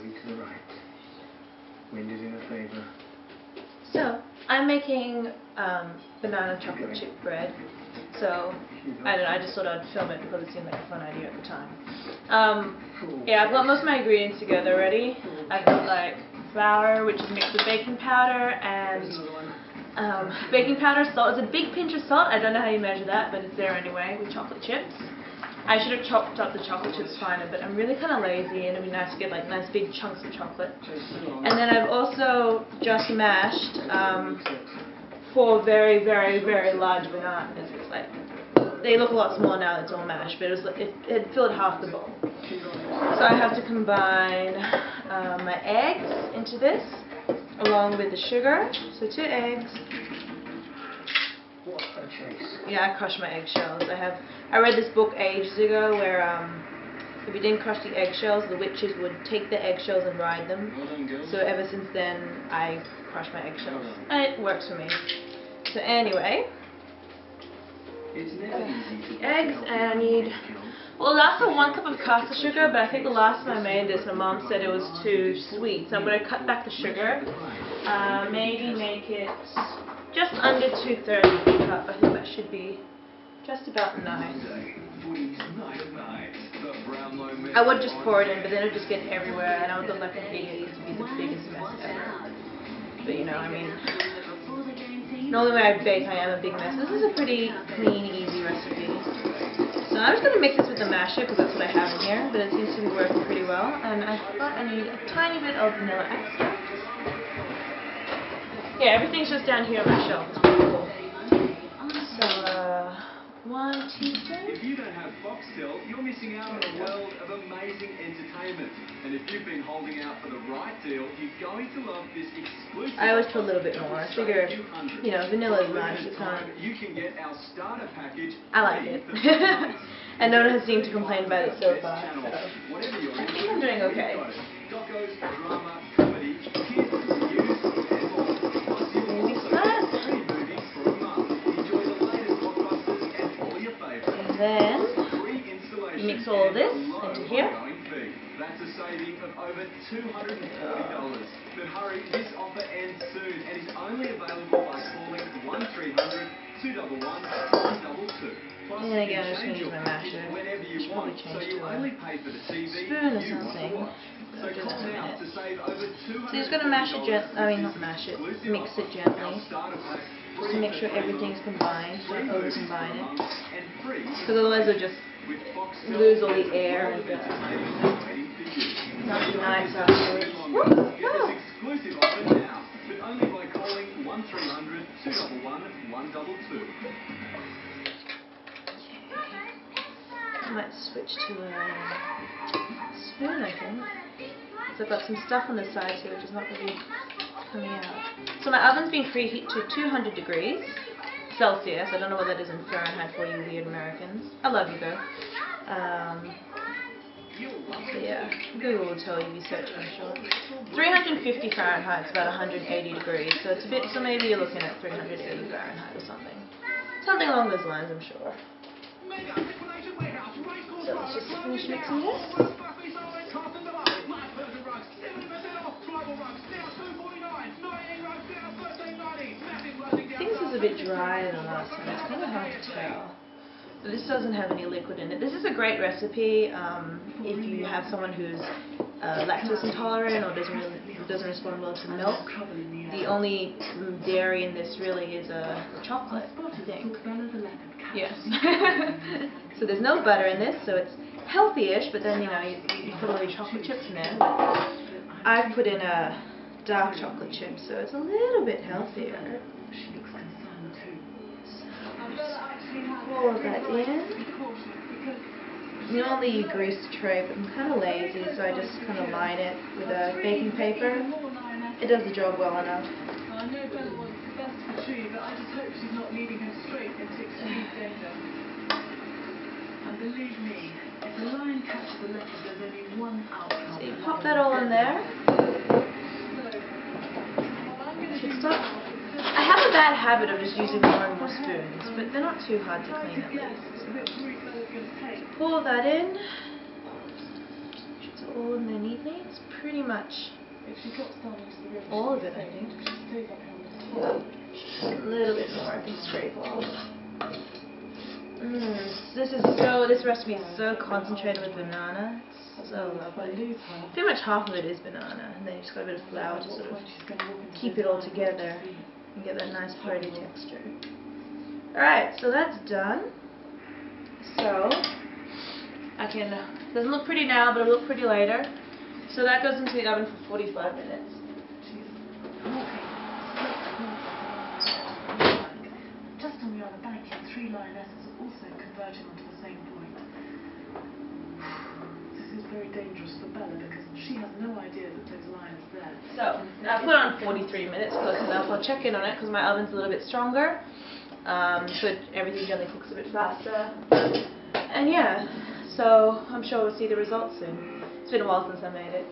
Moving to the right. Wind is in a favour. So, I'm making banana chocolate chip bread. So, I don't know, I just thought I'd film it because it seemed like a fun idea at the time. Yeah, I've got most of my ingredients together already. I've got like flour, which is mixed with baking powder, and baking powder, salt. It's a big pinch of salt. I don't know how you measure that, but it's there anyway with chocolate chips. I should have chopped up the chocolate chips finer, but I'm really kind of lazy, and it'd be nice to get like nice big chunks of chocolate. And then I've also just mashed 4 very, very, very large bananas. It's like they look a lot smaller now that it's all mashed, but it filled half the bowl. So I have to combine my eggs into this, along with the sugar. So 2 eggs. What a chase. Yeah, I crush my eggshells. I read this book ages ago where if you didn't crush the eggshells, the witches would take the eggshells and ride them. So ever since then, I crush my eggshells. And it works for me. So anyway, the eggs, and I need, well, it asked for 1 cup of caster sugar, but I think the last time I made this, my mom said it was too sweet. So I'm going to cut back the sugar, maybe make it just under 2/3 of the cup. I think that should be just about nice. I would just pour it in, but then it would just get everywhere, and I would look like an idiot because it would be the biggest mess ever. But you know, I mean, normally when I bake, I am a big mess. This is a pretty clean, easy recipe. So I'm just going to mix this with the masher because that's what I have in here, but it seems to be working pretty well. And I thought I need a tiny bit of vanilla extract. Yeah, everything's just down here on my shelf. It's pretty cool. So, 1 teaspoon. If you don't have Foxtel, you're missing out on a world of amazing entertainment. And if you've been holding out for the right deal, you're going to love this exclusive. I always put a little bit more. I figure, you know, vanilla is nice. It's not. You can get our starter package. I like it. And no one has seemed to complain about it so far. So I think I'm doing okay. Docos, drama, comedy, kids, news, and more. Maybe flat. Then you mix all of this into here. That's a saving of over $240. But hurry, this offer ends soon and is only available by calling 1300 211 122. And again, I'm just going to use my masher. Whenever you Should want, probably so change you to only pay for the TV spoon or you want to something. watch. So I'll do call that in a now minute. to save over $240. So you're just going to mash it gently. I mean, not mash it. Mix it gently. Just to make sure everything's combined. Don't over combine it. Because otherwise it'll just lose all the air and not be nice afterwards. Oh. I might switch to a spoon, I think. So I've got some stuff on the side here which is not really coming out. So my oven's been preheated to 200 degrees Celsius. I don't know what that is in Fahrenheit for you weird Americans. I love you though. So yeah, Google will tell you if you search, I'm sure. 350 Fahrenheit is about 180 degrees, so it's a bit. So maybe you're looking at 380 Fahrenheit or something. Something along those lines, I'm sure. So let's just finish mixing this. I think this is a bit drier than last time. It's kind of hard to tell. But this doesn't have any liquid in it. This is a great recipe if you have someone who's lactose intolerant or doesn't respond well to milk. The only dairy in this really is chocolate, I think. Yes. So there's no butter in this, so it's healthy-ish, but then, you know, you put all your chocolate chips in there. I've put in a dark chocolate chip, so it's a little bit healthier. Pour that in. Normally you grease the tray, but I'm kind of lazy, so I just kind of line it with a baking paper. It does the job well enough. I know Bella wants the best for Tree, but I just hope she's not leading her straight into extreme danger. And believe me, if the lion catches a leopard, there's only one outcome. So you pop that all in there. I have a bad habit of just using more and more spoons, but they're not too hard to clean at least. So pour that in. Should all in there neatly. It's pretty much If she drops down into the river, all of she'll it, be I safe. think. If she stays up here on the top, a little bit more I can scrape off. This recipe is so concentrated with banana. It's so if I lovely. lose her, Pretty much half of it is banana, and then you just got a bit of flour to at what sort of point she's going to walk into keep this it all line of together sea. and get that nice bready texture. Alright, so that's done. So doesn't look pretty now, but it'll look pretty later. So that goes into the oven for 45 minutes. She's walking just on the other bank, and 3 lionesses are also converging onto the same point. This is very dangerous for Bella because she has no idea that those lions are there. So I put on 43 minutes, close enough. I'll check in on it because my oven's a little bit stronger. So everything generally cooks a bit faster. And yeah, so I'm sure we'll see the results soon. It's been a while since I made it.